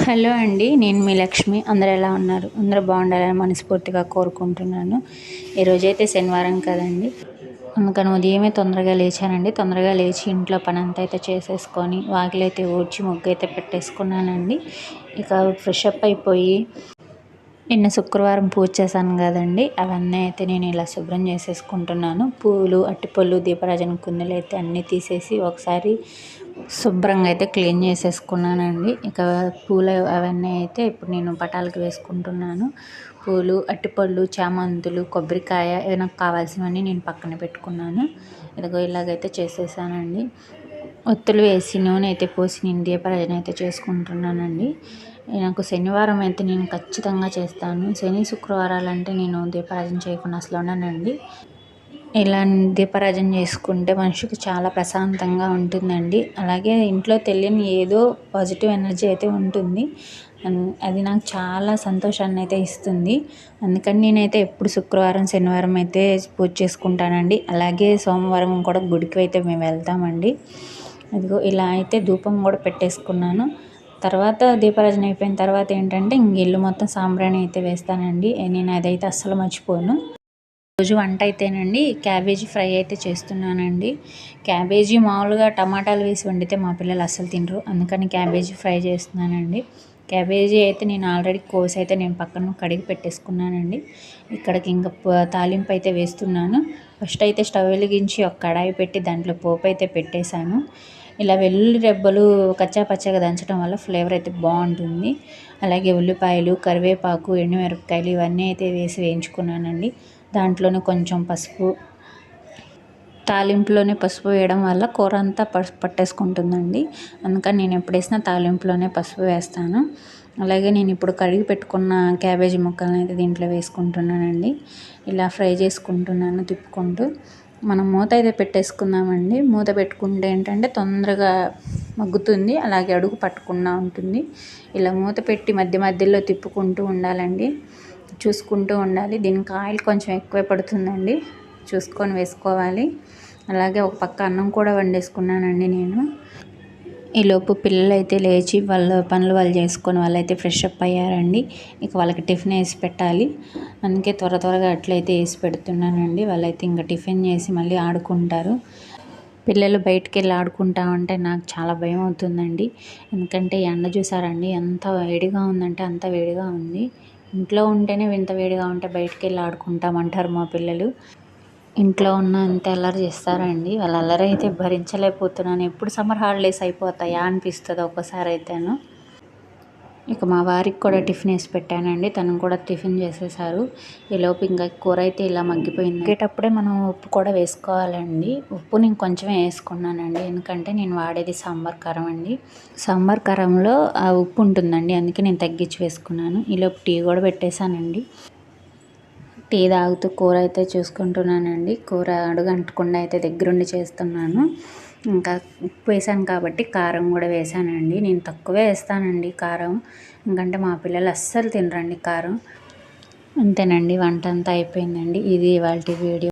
Hello అండి, నేను మీ లక్ష్మి. అందరు ఎలా ఉన్నారు? అందరూ బాగుండాలని మనస్ఫూర్తిగా కోరుకుంటున్నాను. ఈరోజైతే శనివారం కదండి, అందుకని ఉదయమే తొందరగా లేచానండి. తొందరగా లేచి ఇంట్లో పని అంతా అయితే చేసేసుకొని వాకిలైతే ఊడ్చి ముగ్గు అయితే పెట్టేసుకున్నానండి. ఇక ఫ్రెష్ అప్ అయిపోయి నిన్న శుక్రవారం పూజ చేశాను కదండి, అవన్నీ అయితే నేను ఇలా శుభ్రం చేసేసుకుంటున్నాను. పూలు, అట్టిపళ్ళు, దీపారాజన కుందులు అయితే అన్నీ తీసేసి ఒకసారి శుభ్రంగా అయితే క్లీన్ చేసేసుకున్నానండి. ఇక పూలు అవన్నీ అయితే ఇప్పుడు నేను పటాలకు వేసుకుంటున్నాను. పూలు, అట్టిపళ్ళు, చామంతులు, కొబ్బరికాయ నాకు కావాల్సినవన్నీ నేను పక్కన పెట్టుకున్నాను. ఇదిగో ఇలాగైతే చేసేసానండి. ఒత్తులు వేసి నూనె అయితే పోసి నేను దీపారాజన అయితే చేసుకుంటున్నానండి. నాకు శనివారం అయితే నేను ఖచ్చితంగా చేస్తాను. శని, శుక్రవారాలు అంటే నేను దీపారాజన చేయకుండా అసలు ఉండనండి. ఇలా దీపారాజన చేసుకుంటే మనిషికి చాలా ప్రశాంతంగా ఉంటుందండి. అలాగే ఇంట్లో తెలియని ఏదో పాజిటివ్ ఎనర్జీ అయితే ఉంటుంది. అది నాకు చాలా సంతోషాన్ని అయితే ఇస్తుంది. అందుకని నేనైతే ఎప్పుడు శుక్రవారం, శనివారం అయితే పూజ చేసుకుంటానండి. అలాగే సోమవారం కూడా గుడికి అయితే మేము వెళ్తామండి. అదిగో ఇలా అయితే ధూపం కూడా పెట్టేసుకున్నాను. తర్వాత దీపారాజన అయిపోయిన తర్వాత ఏంటంటే ఇల్లు మొత్తం సాంబ్రాణి అయితే వేస్తానండి. నేను అదైతే అస్సలు మర్చిపోను. రోజు వంట అయితేనండి క్యాబేజీ ఫ్రై అయితే చేస్తున్నానండి. క్యాబేజీ మామూలుగా టమాటాలు వేసి వండితే మా పిల్లలు అస్సలు తినరు. అందుకని క్యాబేజీ ఫ్రై చేస్తున్నానండి. క్యాబేజీ అయితే నేను ఆల్రెడీ కోసి అయితే నేను పక్కన కడిగి పెట్టేసుకున్నానండి. ఇక్కడికి ఇంకా తాలింపు అయితే వేస్తున్నాను. ఫస్ట్ అయితే స్టవ్ వెలిగించి ఒక కడాయి పెట్టి దాంట్లో పోపు అయితే పెట్టేశాను. ఇలా వెల్లుల్లి రెబ్బలు కచ్చా పచ్చగా దంచడం వల్ల ఫ్లేవర్ అయితే బాగుంటుంది. అలాగే ఉల్లిపాయలు, కరివేపాకు, ఎండుమిరపకాయలు ఇవన్నీ అయితే వేసి వేయించుకున్నానండి. దాంట్లోనే కొంచెం పసుపు, తాలింపులోనే పసుపు వేయడం వల్ల కూర అంతా పట్టేసుకుంటుందండి. అందుకని నేను ఎప్పుడు వేసినా తాలింపులోనే పసుపు వేస్తాను. అలాగే నేను ఇప్పుడు కడిగి పెట్టుకున్న క్యాబేజీ ముక్కలను అయితే దీంట్లో వేసుకుంటున్నానండి. ఇలా ఫ్రై చేసుకుంటున్నాను తిప్పుకుంటూ. మనం మూత అయితే పెట్టేసుకుందామండి. మూత పెట్టుకుంటే ఏంటంటే తొందరగా మగ్గుతుంది, అలాగే అడుగు పట్టకుండా ఉంటుంది. ఇలా మూత పెట్టి మధ్య మధ్యలో తిప్పుకుంటూ ఉండాలండి, చూసుకుంటూ ఉండాలి. దీనికి ఆయిల్ కొంచెం ఎక్కువే పడుతుందండి, చూసుకొని వేసుకోవాలి. అలాగే ఒక పక్క అన్నం కూడా వండేసుకున్నానండి నేను. ఈలోపు పిల్లలు అయితే లేచి వాళ్ళ పనులు వాళ్ళు చేసుకొని వాళ్ళైతే ఫ్రెష్ అప్ అయ్యారండి. ఇక వాళ్ళకి టిఫిన్ వేసి పెట్టాలి. అందుకే త్వరగా అట్లయితే వేసి పెడుతున్నానండి. వాళ్ళైతే ఇంకా టిఫిన్ చేసి మళ్ళీ ఆడుకుంటారు. పిల్లలు బయటికి వెళ్ళి ఆడుకుంటా ఉంటే నాకు చాలా భయం అవుతుందండి. ఎందుకంటే ఎండ చూసారండి ఎంత వేడిగా ఉందంటే అంత వేడిగా ఉంది. ఇంట్లో ఉంటేనే ఇంత వేడిగా ఉంటే బయటికి వెళ్ళి ఆడుకుంటామంటారు మా పిల్లలు. ఇంట్లో ఉన్న అంత అల్లరి చేస్తారండి. వాళ్ళ అల్లరి అయితే భరించలేకపోతున్నాను. ఎప్పుడు సమ్మర్ హాలిడేస్ అయిపోతాయా అనిపిస్తుంది ఒక్కసారి అయితేను. ఇక మా వారికి కూడా టిఫిన్ వేసి పెట్టానండి. తను కూడా టిఫిన్ చేసేసారు. ఈలోపు ఇంకా కూర అయితే ఇలా మగ్గిపోయింది. మగ్గేటప్పుడే మనం ఉప్పు కూడా వేసుకోవాలండి. ఉప్పు నేను కొంచెమే వేసుకున్నానండి, ఎందుకంటే నేను వాడేది సాంబార్ కారం అండి. సాంబార్ కారంలో ఆ ఉప్పు ఉంటుందండి, అందుకే నేను తగ్గించి వేసుకున్నాను. ఈలోపు టీ కూడా పెట్టేశానండి. టీ తాగుతూ కూర అయితే చూసుకుంటున్నానండి. కూర అడుగంటకుండా అయితే దగ్గరుండి చేస్తున్నాను. ఇంకా ఉప్పు వేసాను కాబట్టి కారం కూడా వేసానండి. నేను తక్కువే వేస్తానండి కారం, ఎందుకంటే మా పిల్లలు అస్సలు తినరండి కారం. అంతేనండి, వంట అంతా అయిపోయిందండి. ఇది ఇవాల్టి వీడియో.